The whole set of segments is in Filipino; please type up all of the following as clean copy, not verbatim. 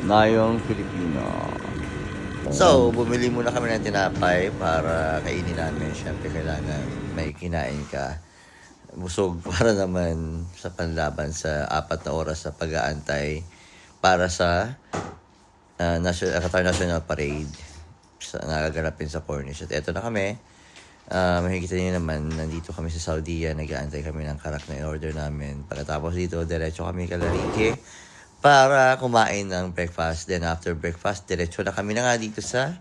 Nayong Pilipino. So, bumili muna kami ng tinapay para kainin namin. Siyempre, kailangan may kinain ka. Busog para naman sa panlaban sa 4 na oras sa pag-aantay para sa Qatar National Parade sa nagaganapin sa Cornish. At eto na kami. Makikita niyo naman, nandito kami sa Saudi. Nag-aantay kami ng karak na in-order namin. Pagkatapos dito, diretso kami kay Larike para kumain ng breakfast. Then after breakfast, diretso na kami na nga dito sa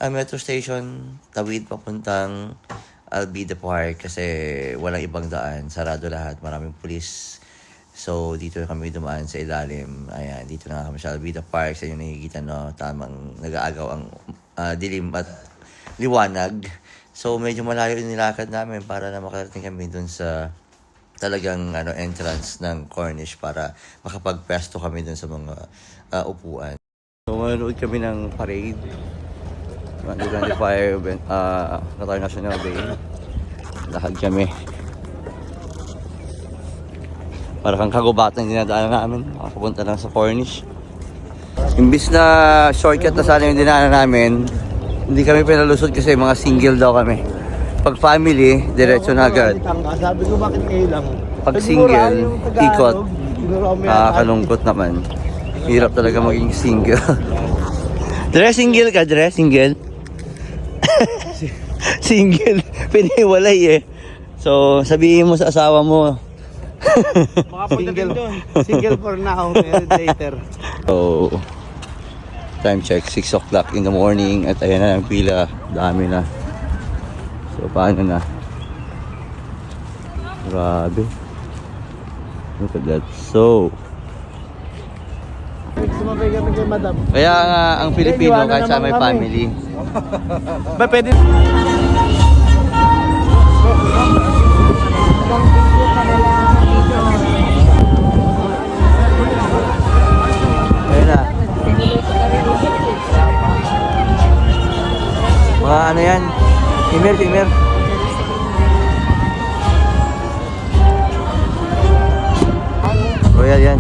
metro station. Tawid papuntang Albida Park kasi walang ibang daan. Sarado lahat. Maraming pulis. So, dito na kami dumaan sa ilalim. Ayan, dito na kami sa Albida Park. Sa inyo nakikita, no? Tamang nag-aagaw ang dilim at liwanag. So, medyo malayo yung nilakad namin para na makarating kami dun sa talagang entrance ng Cornish para makapagpesto kami dun sa mga upuan. So, manood kami ng parade. 2025 Qatar National Day. Lakad kami. Para kang kagubatan dinadaanan namin. Makapunta lang sa Cornish. Imbis na shortcut na sana yung dinaanan namin, hindi kami pinalusot kasi mga single daw kami. Pag family, diretso na agad. Sabi ko bakit kayo lang? Pag single, ikot. Nakakalungkot naman. Hirap talaga maging single. Dre, single ka, Dre? Single? Single. Piniwalay eh. So, sabihin mo sa asawa mo. Single doon. Single for now, later. So, time check, 6 o'clock in the morning. At ayan na ang pila. Dami na. So, paano na? Grabe. Look at that. So, Sumabay kami kay madam. kaya nga ang Pilipino kahit sa may family. Ba, pwede? Ayun na. Mga ano yan? Email. Royal yan.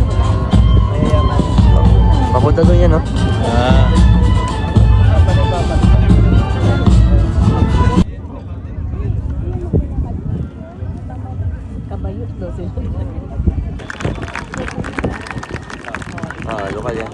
Papunta doon yan, no? Kabayot daw sila. Lokal yan.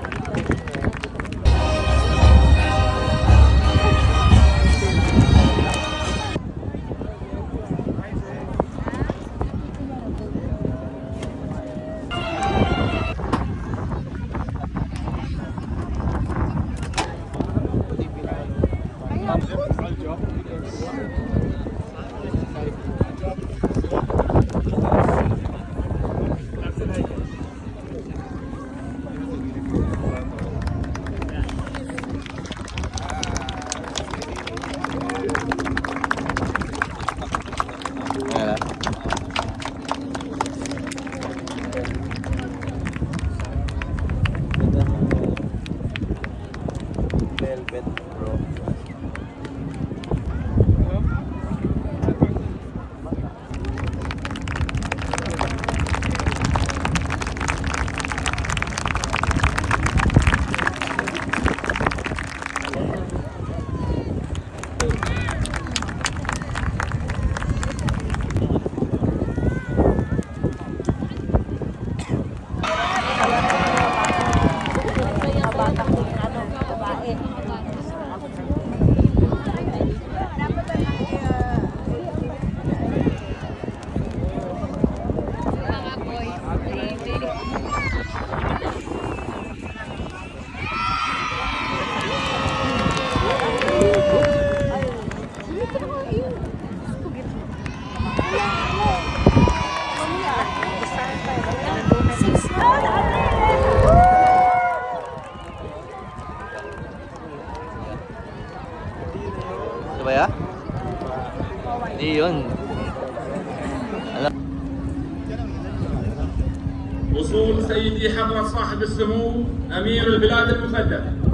Velvet, bro. Ito ba ya? Hindi yun. وصول سيدي حضرة صاحب السمو أمير البلاد المقدم.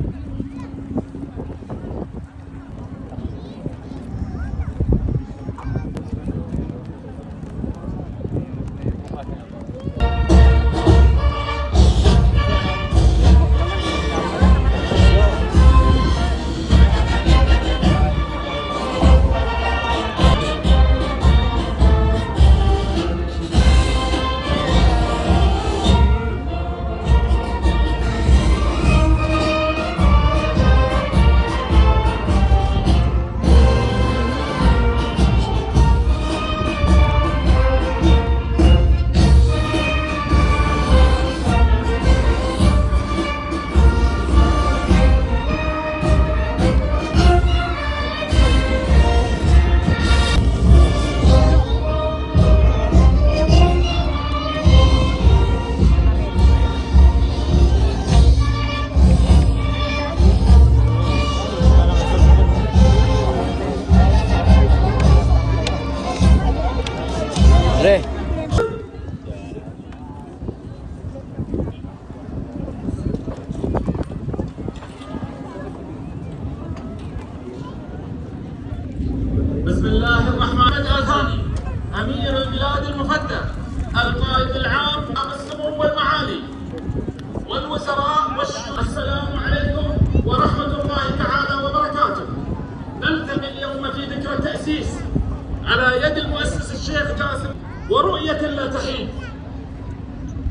وحدة لا تحيد.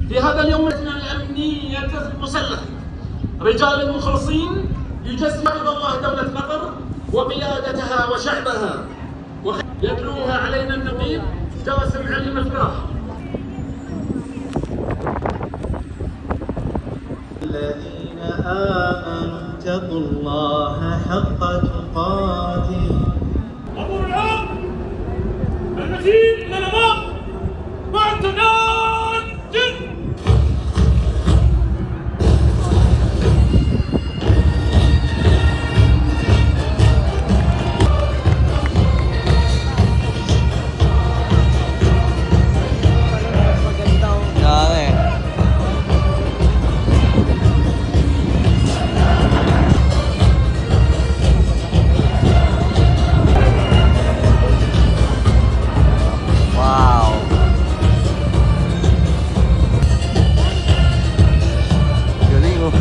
في هذا اليوم الأمنية المسلحة رجال مخلصين يجسد الله دولة قطر وقيادتها وشعبها يتلوها علينا النقيب جاسم علي مفراح. الذين آمنوا اتقوا الله حق تقاته. أمر الآن المسير إلى الأمام مع التناجد. Dami. Wow. Galing oh.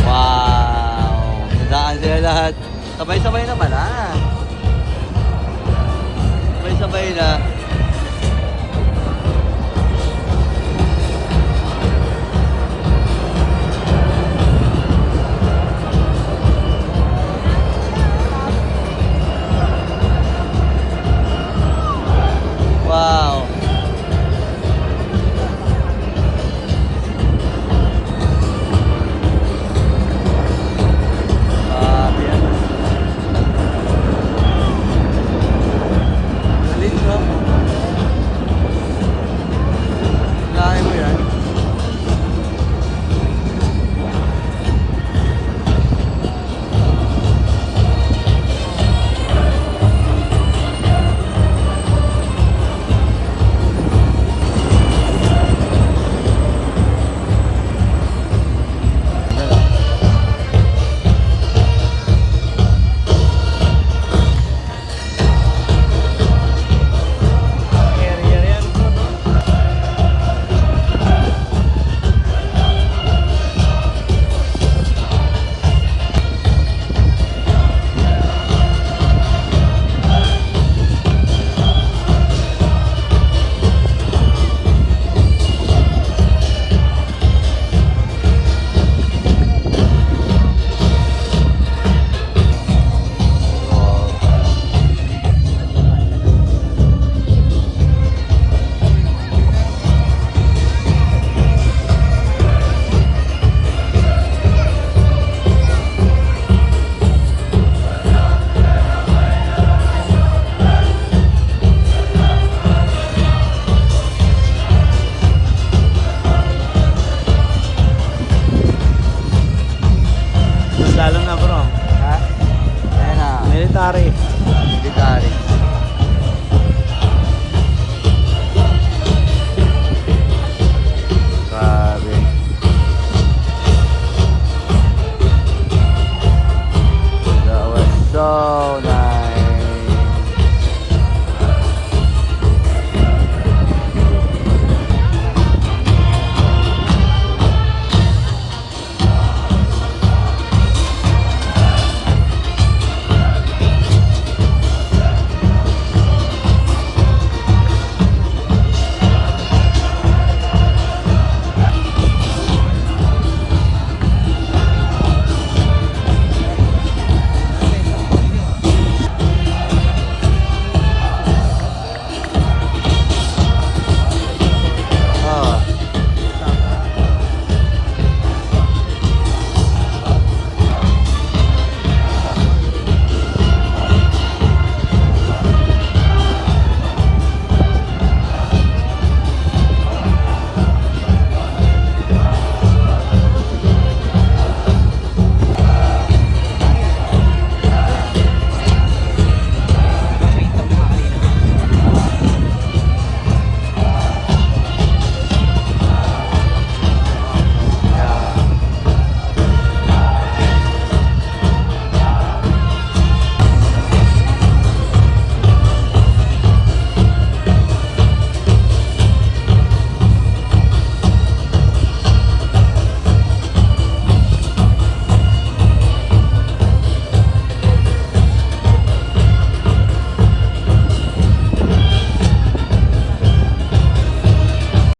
Wow. Nadaan sila lahat. Sabay-sabay